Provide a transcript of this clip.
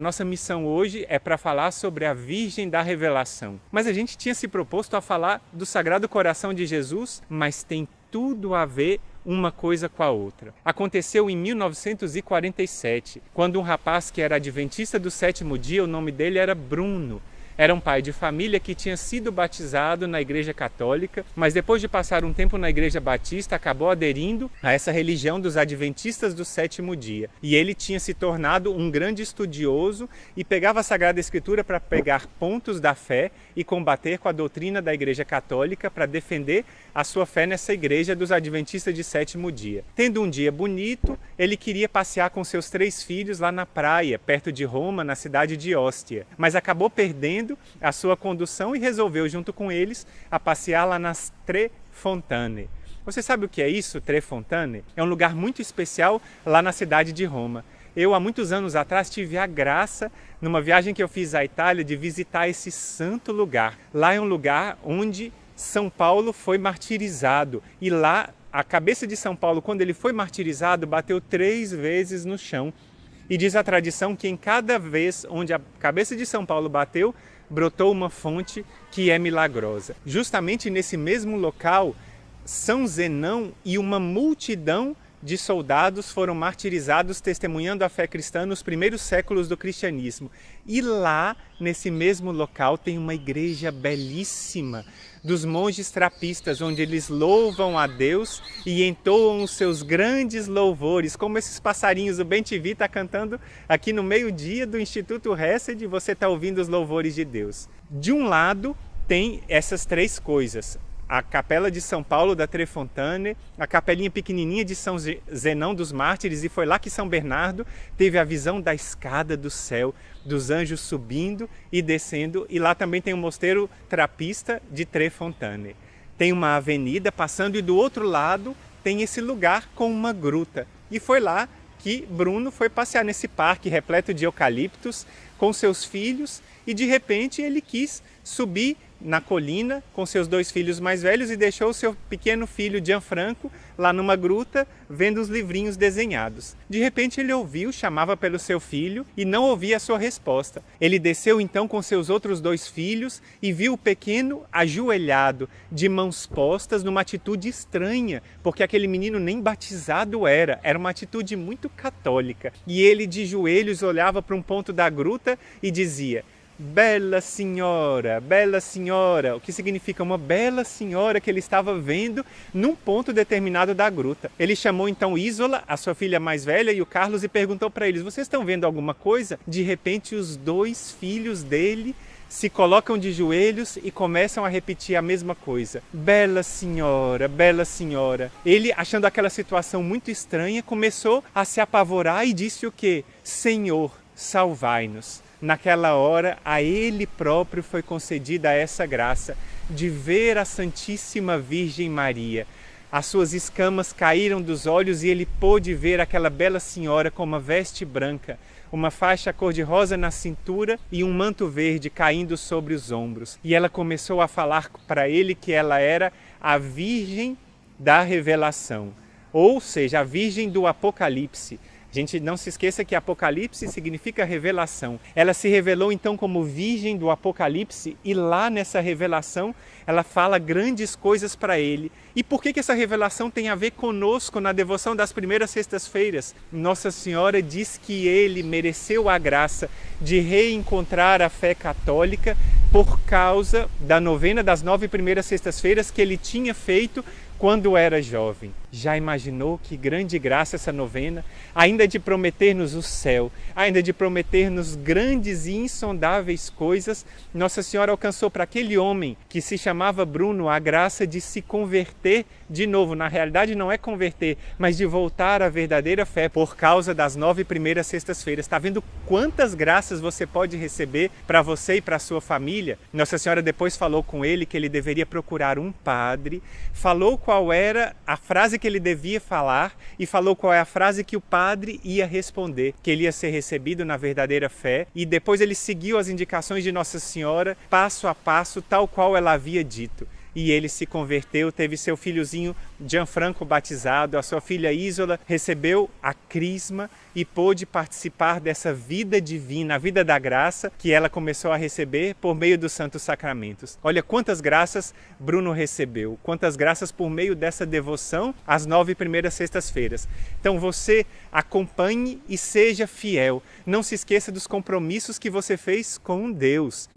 Nossa missão hoje é para falar sobre a Virgem da Revelação. Mas a gente tinha se proposto a falar do Sagrado Coração de Jesus, mas tem tudo a ver uma coisa com a outra. Aconteceu em 1947, quando um rapaz que era adventista do sétimo dia, o nome dele era Bruno. Era um pai de família que tinha sido batizado na Igreja Católica, mas depois de passar um tempo na Igreja Batista, acabou aderindo a essa religião dos adventistas do sétimo dia. E ele tinha se tornado um grande estudioso e pegava a Sagrada Escritura para pegar pontos da fé e combater com a doutrina da Igreja Católica para defender a sua fé nessa igreja dos adventistas de sétimo dia. Tendo um dia bonito, ele queria passear com seus 3 filhos lá na praia, perto de Roma, na cidade de Ostia, mas acabou perdendo a sua condução e resolveu, junto com eles, a passear lá nas Tre Fontane. Você sabe o que é isso, Tre Fontane? É um lugar muito especial lá na cidade de Roma. Eu, há muitos anos atrás, tive a graça, numa viagem que eu fiz à Itália, de visitar esse santo lugar. Lá é um lugar onde São Paulo foi martirizado. E lá, a cabeça de São Paulo, quando ele foi martirizado, bateu 3 vezes no chão. E diz a tradição que em cada vez onde a cabeça de São Paulo bateu, brotou uma fonte que é milagrosa. Justamente nesse mesmo local, São Zenão e uma multidão de soldados foram martirizados testemunhando a fé cristã nos primeiros séculos do cristianismo. E lá, nesse mesmo local, tem uma igreja belíssima dos monges trapistas, onde eles louvam a Deus e entoam os seus grandes louvores, como esses passarinhos. O Ben-TV está cantando aqui no meio-dia do Instituto Hesed, você está ouvindo os louvores de Deus. De um lado, tem essas 3 coisas. A capela de São Paulo da Tre Fontane, a capelinha pequenininha de São Zenão dos Mártires, e foi lá que São Bernardo teve a visão da escada do céu, dos anjos subindo e descendo, e lá também tem o mosteiro trapista de Tre Fontane. Tem uma avenida passando e do outro lado tem esse lugar com uma gruta. E foi lá que Bruno foi passear nesse parque repleto de eucaliptos com seus filhos e de repente ele quis subir na colina com seus 2 filhos mais velhos e deixou o seu pequeno filho Gianfranco lá numa gruta vendo os livrinhos desenhados. De repente ele ouviu, chamava pelo seu filho e não ouvia a sua resposta. Ele desceu então com seus outros 2 filhos e viu o pequeno ajoelhado, de mãos postas, numa atitude estranha, porque aquele menino nem batizado era uma atitude muito católica. E ele de joelhos olhava para um ponto da gruta e dizia: Bela senhora, o que significa uma bela senhora que ele estava vendo num ponto determinado da gruta. Ele chamou então Isola, a sua filha mais velha, e o Carlos e perguntou para eles: vocês estão vendo alguma coisa? De repente os 2 filhos dele se colocam de joelhos e começam a repetir a mesma coisa. Bela senhora, bela senhora. Ele, achando aquela situação muito estranha, começou a se apavorar e disse o quê? Senhor, salvai-nos. Naquela hora, a ele próprio foi concedida essa graça de ver a Santíssima Virgem Maria. As suas escamas caíram dos olhos e ele pôde ver aquela bela senhora com uma veste branca, uma faixa cor-de-rosa na cintura e um manto verde caindo sobre os ombros. E ela começou a falar para ele que ela era a Virgem da Revelação, ou seja, a Virgem do Apocalipse. A gente não se esqueça que Apocalipse significa revelação. Ela se revelou então como Virgem do Apocalipse e lá nessa revelação ela fala grandes coisas para ele. E por que essa revelação tem a ver conosco na devoção das primeiras sextas-feiras? Nossa Senhora diz que ele mereceu a graça de reencontrar a fé católica por causa da novena das 9 primeiras sextas-feiras que ele tinha feito quando era jovem. Já imaginou que grande graça essa novena? Ainda de prometer-nos o céu, ainda de prometer-nos grandes e insondáveis coisas, Nossa Senhora alcançou para aquele homem que se chamava Bruno a graça de se converter de novo. Na realidade não é converter, mas de voltar à verdadeira fé por causa das 9 primeiras sextas-feiras. Está vendo quantas graças você pode receber para você e para a sua família? Nossa Senhora depois falou com ele que ele deveria procurar um padre, falou qual era a frase que ele devia falar e falou qual é a frase que o padre ia responder, que ele ia ser recebido na verdadeira fé, e depois ele seguiu as indicações de Nossa Senhora passo a passo, tal qual ela havia dito. e ele se converteu, teve seu filhozinho Gianfranco batizado, a sua filha Isola recebeu a crisma e pôde participar dessa vida divina, a vida da graça que ela começou a receber por meio dos santos sacramentos. Olha quantas graças Bruno recebeu, quantas graças por meio dessa devoção às 9 primeiras sextas-feiras. Então você acompanhe e seja fiel. Não se esqueça dos compromissos que você fez com Deus.